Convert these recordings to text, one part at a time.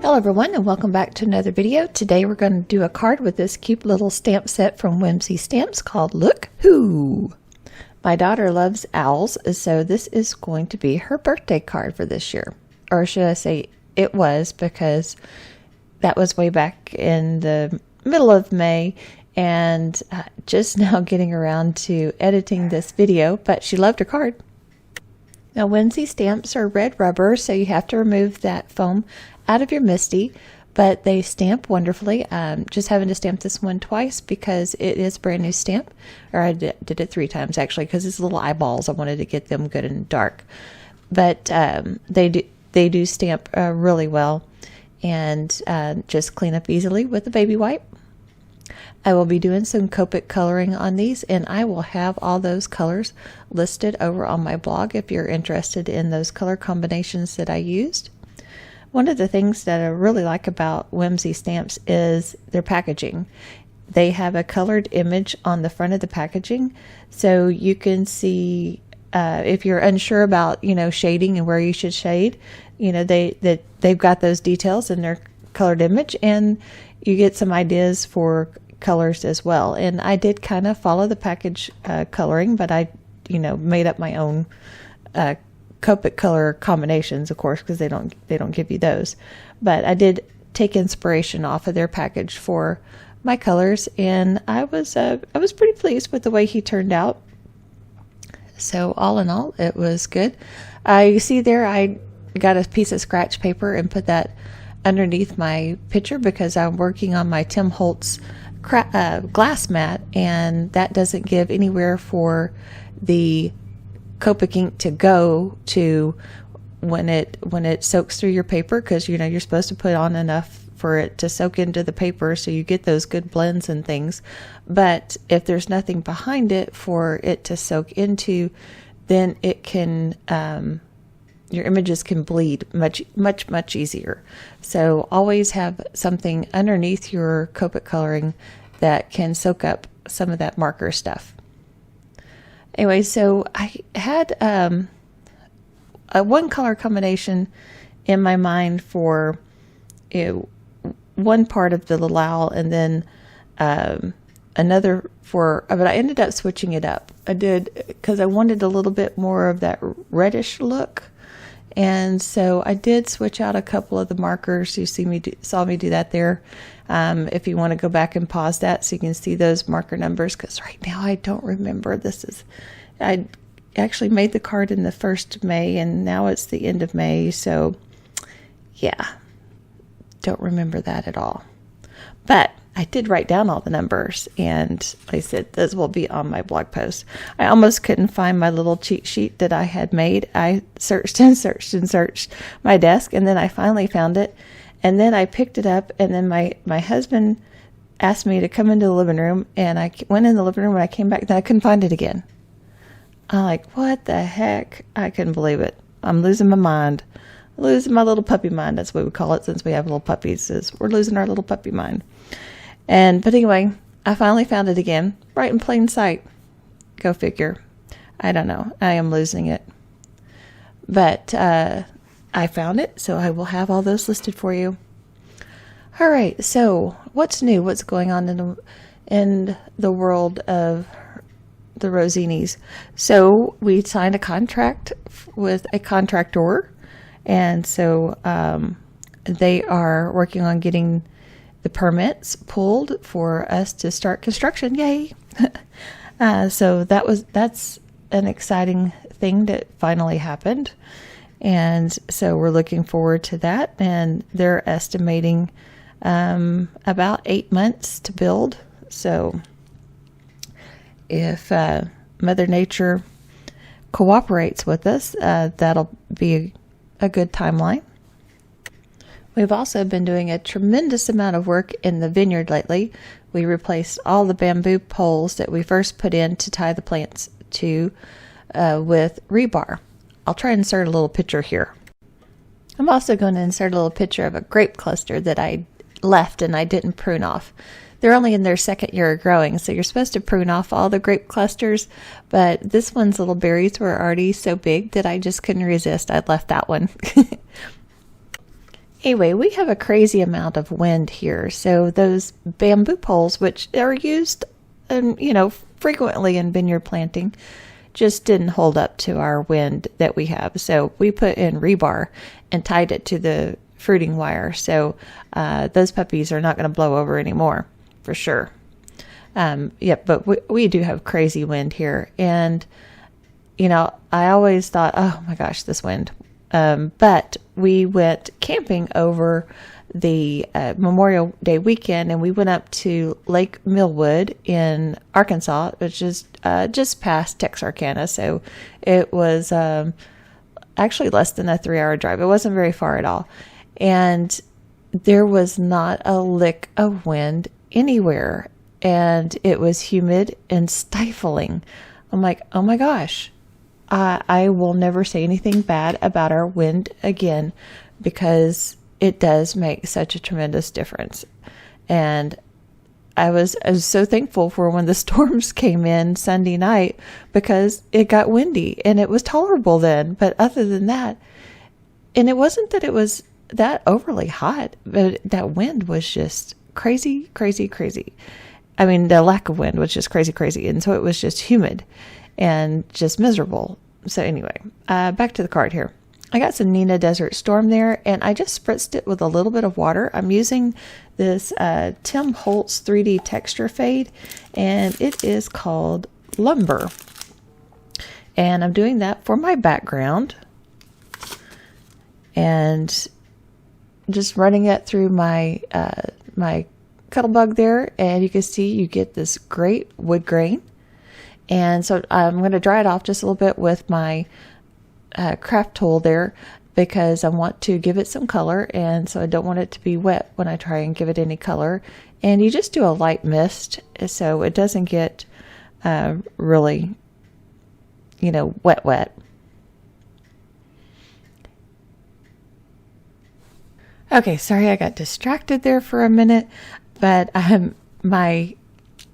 Hello everyone, and welcome back to another video. Today we're going to do a card with this cute little stamp set from Whimsy Stamps called Look Who. My daughter loves owls, so this is going to be her birthday card for this year. Or should I say it was, because that was way back in the middle of May, and just now getting around to editing this video, but she loved her card. Now Whimsy stamps are red rubber, so you have to remove that foam out of your MISTI, but they stamp wonderfully. Just having to stamp this one twice because it is a brand new stamp, or I did it 3 times actually because it's little eyeballs. I wanted to get them good and dark, but they do stamp really well, and just clean up easily with a baby wipe. I will be doing some Copic coloring on these, and I will have all those colors listed over on my blog if you're interested in those color combinations that I used. One of the things that I really like about Whimsy stamps is their packaging. They have a colored image on the front of the packaging, so you can see if you're unsure about, shading and where you should shade, they've got those details in their colored image, and you get some ideas for colors as well. And I did kind of follow the package coloring, but I made up my own Copic color combinations, of course, because they don't give you those. But I did take inspiration off of their package for my colors, and I was pretty pleased with the way he turned out. So all in all, it was good. You see there, I got a piece of scratch paper and put that underneath my picture because I'm working on my Tim Holtz glass mat, and that doesn't give anywhere for the Copic ink to go to when it soaks through your paper, because you're supposed to put on enough for it to soak into the paper so you get those good blends and things. But if there's nothing behind it for it to soak into, then it can your images can bleed much easier. So always have something underneath your Copic coloring that can soak up some of that marker stuff. Anyway, so I had a one color combination in my mind for one part of the little owl, and then another for, but I ended up switching it up. I did, because I wanted a little bit more of that reddish look. And so I did switch out a couple of the markers. You saw me do that there. If you want to go back and pause that so you can see those marker numbers, because right now I don't remember. I actually made the card in the 1st of May, and now it's the end of May. So yeah, don't remember that at all. But I did write down all the numbers, and like I said, those will be on my blog post. I almost couldn't find my little cheat sheet that I had made. I searched and searched and searched my desk, and then I finally found it. And then I picked it up, and then my husband asked me to come into the living room, and I went in the living room, and I came back, and I couldn't find it again. I'm like, what the heck? I couldn't believe it. I'm losing my mind. Losing my little puppy mind. That's what we call it, since we have little puppies, is we're losing our little puppy mind. But anyway, I finally found it again, right in plain sight. Go figure. I don't know. I am losing it. But I found it, so I will have all those listed for you. All right, so what's new? What's going on in the world of the Rosinis? So we signed a contract with a contractor, and so they are working on getting the permits pulled for us to start construction. Yay! So that's an exciting thing that finally happened, and so we're looking forward to that. And they're estimating about 8 months to build. So if Mother Nature cooperates with us, that'll be a good timeline. We've also been doing a tremendous amount of work in the vineyard lately. We replaced all the bamboo poles that we first put in to tie the plants to with rebar. I'll try and insert a little picture here. I'm also going to insert a little picture of a grape cluster that I left and I didn't prune off. They're only in their 2nd year of growing, so you're supposed to prune off all the grape clusters, but this one's little berries were already so big that I just couldn't resist. I left that one. Anyway, we have a crazy amount of wind here. So those bamboo poles, which are used, frequently in vineyard planting, just didn't hold up to our wind that we have. So we put in rebar and tied it to the fruiting wire. So those puppies are not going to blow over anymore, for sure. But we do have crazy wind here. And, I always thought, oh my gosh, this wind. But we went camping over the Memorial Day weekend, and we went up to Lake Millwood in Arkansas, which is just past Texarkana. So it was actually less than a 3-hour drive. It wasn't very far at all. And there was not a lick of wind anywhere. And it was humid and stifling. I'm like, oh my gosh, I will never say anything bad about our wind again, because it does make such a tremendous difference. And I was so thankful for when the storms came in Sunday night, because it got windy and it was tolerable then. But other than that, and it wasn't that it was that overly hot, but that wind was just crazy, crazy, crazy. I mean, the lack of wind was just crazy, crazy. And so it was just humid and just miserable. So anyway, back to the card here. I got some Neenah Desert Storm there, and I just spritzed it with a little bit of water. I'm using this Tim Holtz 3D texture fade, and it is called Lumber. And I'm doing that for my background. And just running it through my my Cuttlebug there, and you can see you get this great wood grain. And so I'm going to dry it off just a little bit with my craft tool there, because I want to give it some color, and so I don't want it to be wet when I try and give it any color. And you just do a light mist so it doesn't get really wet. Okay, sorry I got distracted there for a minute, but my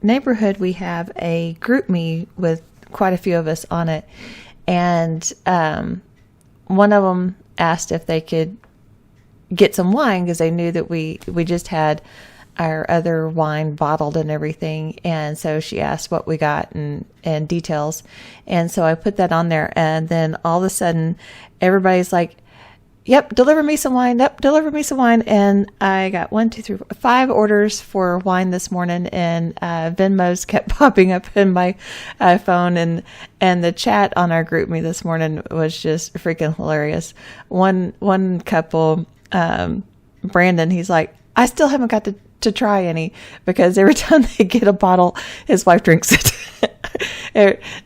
neighborhood, we have a group me with quite a few of us on it, and one of them asked if they could get some wine, because they knew that we just had our other wine bottled and everything, and so she asked what we got and details, and so I put that on there, and then all of a sudden everybody's like, yep, deliver me some wine. Yep, deliver me some wine. And I got 5 orders for wine this morning, and Venmos kept popping up in my phone, and the chat on our group me this morning was just freaking hilarious. One couple, Brandon, he's like, I still haven't got to try any, because every time they get a bottle, his wife drinks it.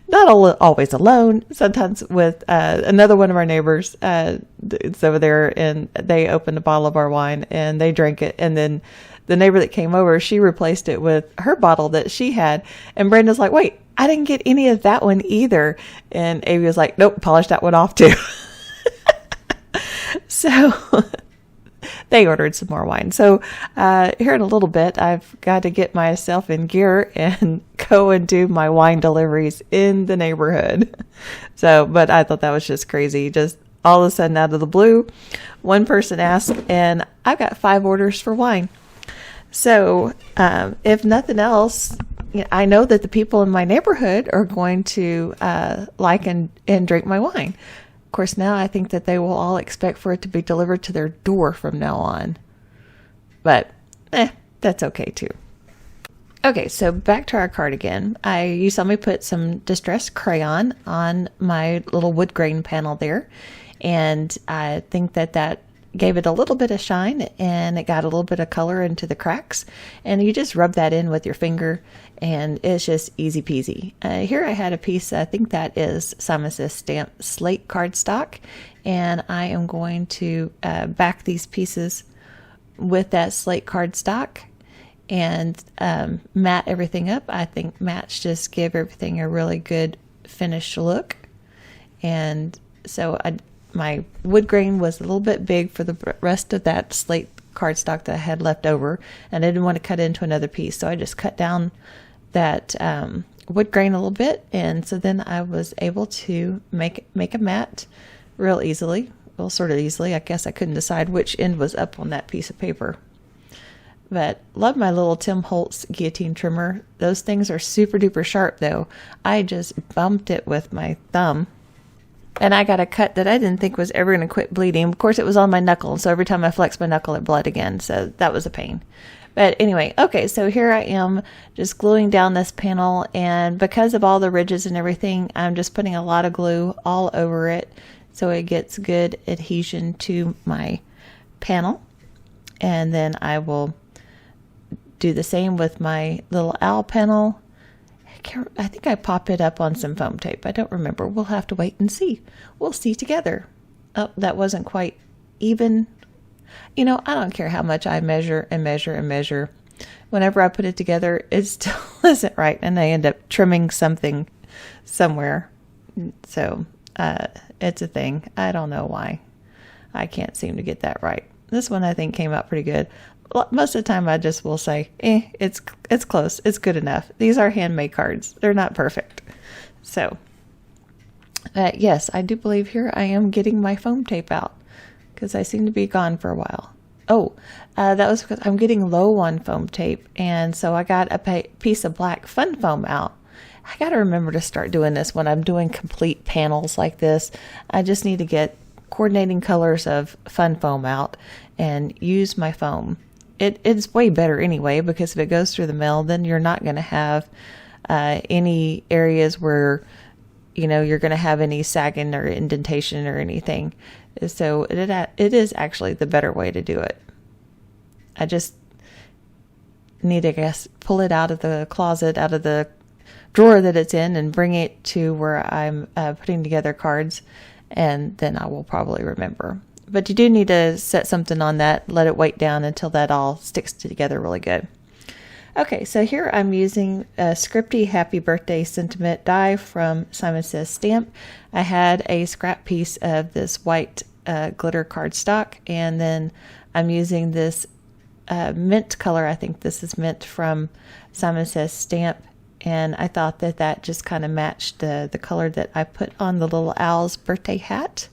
Not always alone, sometimes with another one of our neighbors. It's over there, and they opened a bottle of our wine and they drank it, and then the neighbor that came over, she replaced it with her bottle that she had, and Brenda's like, wait, I didn't get any of that one either. And Avi was like, nope, polish that one off too. So they ordered some more wine. So here in a little bit, I've got to get myself in gear and go and do my wine deliveries in the neighborhood. So, but I thought that was just crazy. Just all of a sudden, out of the blue, one person asked, and I've got 5 orders for wine. So if nothing else, I know that the people in my neighborhood are going to like and drink my wine. Of course, now I think that they will all expect for it to be delivered to their door from now on. But that's okay too. Okay, so back to our card again. You saw me put some distressed crayon on my little wood grain panel there. And I think that gave it a little bit of shine, and it got a little bit of color into the cracks. And you just rub that in with your finger, and it's just easy peasy. Here I had a piece, I think that is Simon Says Stamp SLATE cardstock, and I am going to back these pieces with that SLATE cardstock and matte everything up. I think mattes just give everything a really good finished look. And so my wood grain was a little bit big for the rest of that SLATE cardstock that I had left over, and I didn't want to cut into another piece, so I just cut down that wood grain a little bit, and so then I was able to make a mat real easily well, sort of easily. I guess I couldn't decide which end was up on that piece of paper. But love my little Tim Holtz guillotine trimmer. Those things are super duper sharp though. I just bumped it with my thumb, and I got a cut that I didn't think was ever going to quit bleeding. Of course, it was on my knuckle, so every time I flexed my knuckle, it bled again. So that was a pain. But anyway, okay, so here I am just gluing down this panel, and because of all the ridges and everything, I'm just putting a lot of glue all over it so it gets good adhesion to my panel. And then I will do the same with my little owl panel. I think I pop it up on some foam tape. I don't remember. We'll have to wait and see. We'll see together. Oh, that wasn't quite even. You know, I don't care how much I measure and measure and measure. Whenever I put it together, it still isn't right, and I end up trimming something somewhere. So it's a thing. I don't know why. I can't seem to get that right. This one I think came out pretty good. Most of the time I just will say, it's close. It's good enough. These are handmade cards. They're not perfect. So, yes, I do believe here I am getting my foam tape out because I seem to be gone for a while. Oh, that was because I'm getting low on foam tape. And so I got a piece of black fun foam out. I got to remember to start doing this when I'm doing complete panels like this. I just need to get coordinating colors of fun foam out and use my foam. It's way better anyway, because if it goes through the mail, then you're not going to have any areas where, you know, you're going to have any sagging or indentation or anything. So it is actually the better way to do it. I just need to, I guess, pull it out of the closet, out of the drawer that it's in, and bring it to where I'm putting together cards, and then I will probably remember. But you do need to set something on that, let it weight down until that all sticks together really good. Okay, so here I'm using a SCRIPTY Happy Birthday Sentiment die from Simon Says Stamp. I had a scrap piece of this white glitter cardstock, and then I'm using this mint color. I think this is mint from Simon Says Stamp, and I thought that that just kind of matched the color that I put on the little owl's birthday hat.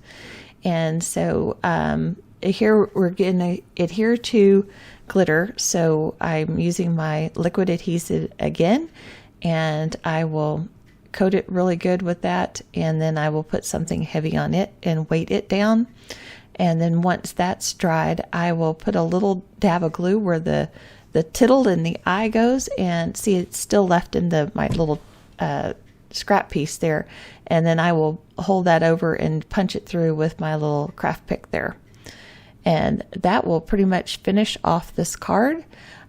And so here we're going to adhere to glitter, so I'm using my liquid adhesive again, and I will coat it really good with that, and then I will put something heavy on it and weight it down. And then once that's dried, I will put a little dab of glue where the tittle in the eye goes, and see it's still left in my little scrap piece there, and then I will hold that over and punch it through with my little craft pick there, and that will pretty much finish off this card.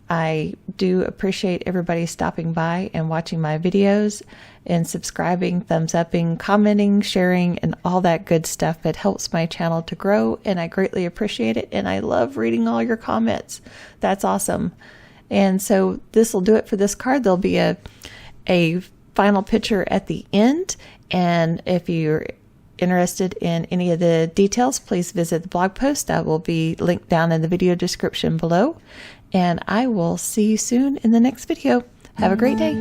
I do appreciate everybody stopping by and watching my videos and subscribing, thumbs upping, commenting, sharing, and all that good stuff. It helps my channel to grow, and I greatly appreciate it, and I love reading all your comments. That's awesome. And so this will do it for this card. There'll be a final picture at the end, and if you're interested in any of the details, please visit the blog post. I will be linked down in the video description below, and I will see you soon in the next video. Have a great day.